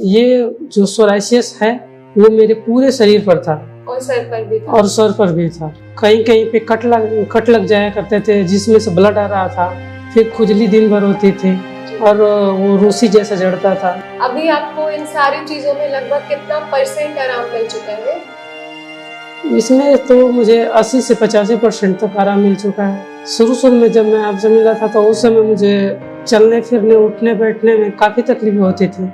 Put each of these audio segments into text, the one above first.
ये जो सोराइसिस है वो मेरे पूरे शरीर पर था और सर पर भी था। और सर पर भी था। कहीं कहीं पे कट लग जाया करते थे जिसमें से ब्लड आ रहा था। फिर खुजली दिन भर होती थी और वो रूसी जैसा जड़ता था। अभी आपको इन सारी चीजों में लगभग कितना % आराम मिल चुका है? इसमें तो मुझे 80 से 85% तक आराम मिल चुका है। शुरू में जब मैं आपसे मिला था तो उस समय मुझे चलने फिरने उठने बैठने में काफ़ी तकलीफ होती थी,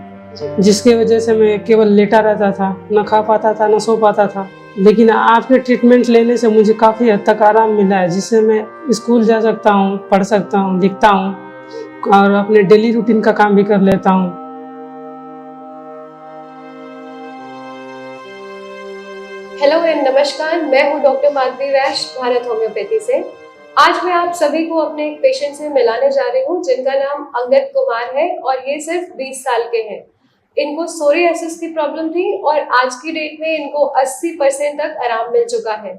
जिसकी वजह से मैं केवल लेटा रहता था, न खा पाता था न सो पाता था। लेकिन आपके ट्रीटमेंट लेने से मुझे काफ़ी हद तक आराम मिला है, जिससे मैं स्कूल जा सकता हूँ, पढ़ सकता हूँ, लिखता हूँ और अपने डेली रूटीन का काम भी कर लेता हूँ। हेलो एंड नमस्कार, मैं हूं डॉक्टर माधवी वैश, भारत होम्योपैथी से। आज मैं आप सभी को अपने एक पेशेंट से मिलाने जा रही हूं जिनका नाम अंगद कुमार है और ये सिर्फ 20 साल के हैं। इनको सोरियासिस की प्रॉब्लम थी और आज की डेट में इनको 80% तक आराम मिल चुका है।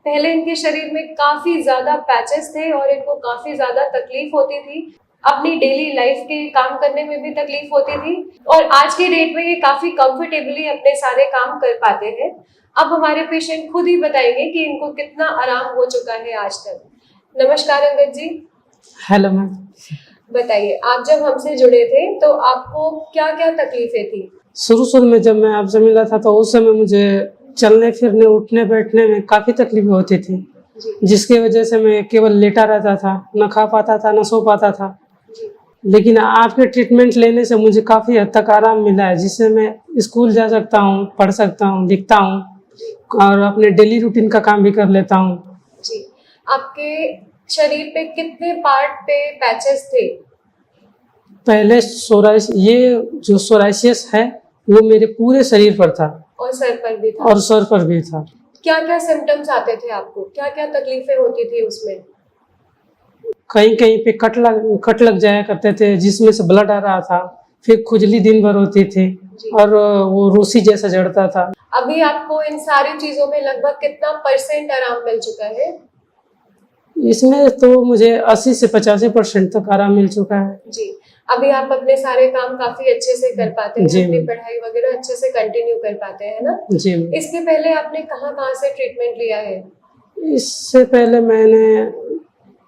पहले इनके शरीर में काफी ज्यादा पैचेस थे और इनको काफी ज्यादा तकलीफ होती थी, अपनी डेली लाइफ के काम करने में भी तकलीफ होती थी और आज की डेट में ये काफी कंफर्टेबली अपने सारे काम कर पाते हैं। अब हमारे पेशेंट खुद ही बताएंगे कि इनको कितना आराम हो चुका है आज तक। नमस्कार अंगद जी। Hello ma'am. बताइए, आप जब हमसे जुड़े थे तो आपको क्या क्या तकलीफें थी? शुरू में जब मैं आपसे मिला था तो उस समय मुझे चलने फिरने उठने बैठने में काफ़ी तकलीफ होती थी, जिसकी वजह से मैं केवल लेटा रहता था, न खा पाता था न सो पाता था। लेकिन आपके ट्रीटमेंट लेने से मुझे काफ़ी हद तक आराम मिला है, जिससे मैं स्कूल जा सकता हूँ, पढ़ सकता हूँ, लिखता हूँ और अपने डेली रूटीन का काम भी कर लेता हूँ। जी, आपके शरीर पे कितने पार्ट पे पैचेस थे? पहले ये जो सोराइसिस है वो मेरे पूरे शरीर पर था और सर पर भी था। और सर पर भी था। क्या क्या सिम्टम्स आते थे आपको? क्या क्या तकलीफें होती थी उसमें? कहीं कहीं पे कट लग जाया करते थे जिसमें से ब्लड आ रहा था। फिर खुजली दिन भर होती थी और वो रूसी जैसा जड़ता था। अभी आपको इन सारी चीजों में लगभग कितना % आराम मिल चुका है? इसमें तो मुझे 80 से 85% तक आराम मिल चुका है। जी, अभी आप अपने सारे काम काफी अच्छे से कर पाते हैं, अपनी पढ़ाई वगैरह अच्छे से कंटिन्यू कर पाते हैं ना? जी। इसके पहले आपने कहाँ से ट्रीटमेंट लिया है? इससे पहले मैंने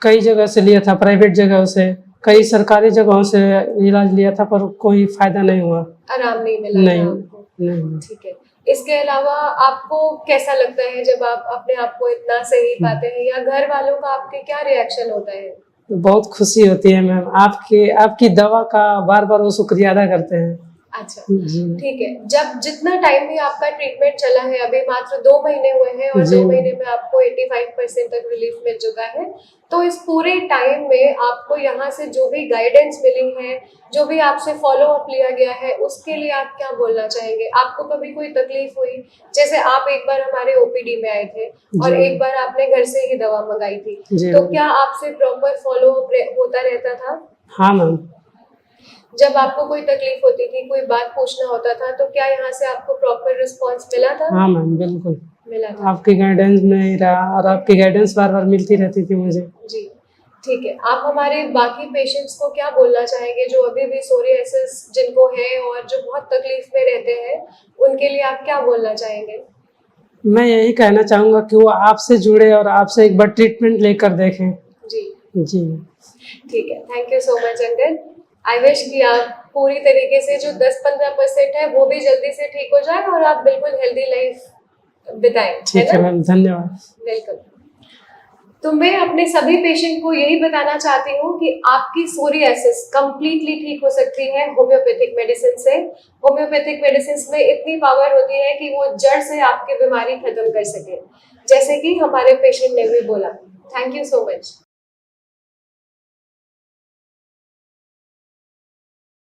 कई जगह से लिया था, प्राइवेट जगह से, कई सरकारी जगहों से इलाज लिया था, पर कोई फायदा नहीं हुआ। आराम नहीं मिला नहीं, था आपको? नहीं। ठीक है। इसके अलावा आपको कैसा लगता है जब आप अपने आप को इतना सही पाते हैं, या घर वालों का आपके क्या रिएक्शन होता है? बहुत खुशी होती है मैम, आपकी दवा का बार-बार वो शुक्रिया अदा करते हैं। अच्छा, ठीक है। जब जितना टाइम भी आपका ट्रीटमेंट चला है, अभी मात्र 2 महीने हुए हैं और 2 महीने में आपको 85% तक रिलीफ मिल चुका है, तो इस पूरे टाइम में आपको यहाँ से जो भी गाइडेंस मिली है, जो भी आपसे फॉलो अप लिया गया है, उसके लिए आप क्या बोलना चाहेंगे? आपको कभी कोई तकलीफ हुई? जैसे आप एक बार हमारे ओपीडी में आए थे और एक बार आपने घर से ही दवा मंगाई थी, तो क्या आपसे प्रॉपर फॉलो अप होता रहता था? हाँ मैम। जब आपको कोई तकलीफ होती थी, कोई बात पूछना होता था, तो क्या यहाँ से आपको प्रॉपर रिस्पांस मिला था? हाँ मैम, बिल्कुल मिला था। आपकी गाइडेंस में ही रहा और आपकी गाइडेंस बार-बार मिलती रहती थी मुझे। जी, ठीक है। आप हमारे बाकी पेशेंट्स को क्या बोलना चाहेंगे जो अभी भी सोरियासिस जिनको है और जो बहुत तकलीफ में रहते हैं, उनके लिए आप क्या बोलना चाहेंगे? मैं यही कहना चाहूँगा कि वो आपसे जुड़े और आपसे एक बार ट्रीटमेंट लेकर देखें। जी। ठीक है, thank you so much Angad. I wish कि आप पूरी तरीके से जो 10-15% है वो भी जल्दी से ठीक हो जाए और आप बिल्कुल हेल्दी लाइफ बिताएं। ठीक है मैम, धन्यवाद। वेलकम। तो मैं अपने सभी पेशेंट को यही बताना चाहती हूँ कि आपकी सोरियासिस कंप्लीटली ठीक हो सकती है होम्योपैथिक मेडिसिन से। होम्योपैथिक मेडिसिन में इतनी पावर होती है कि वो जड़ से आपकी बीमारी खत्म कर सके, जैसे कि हमारे पेशेंट ने भी बोला। Thank you so much.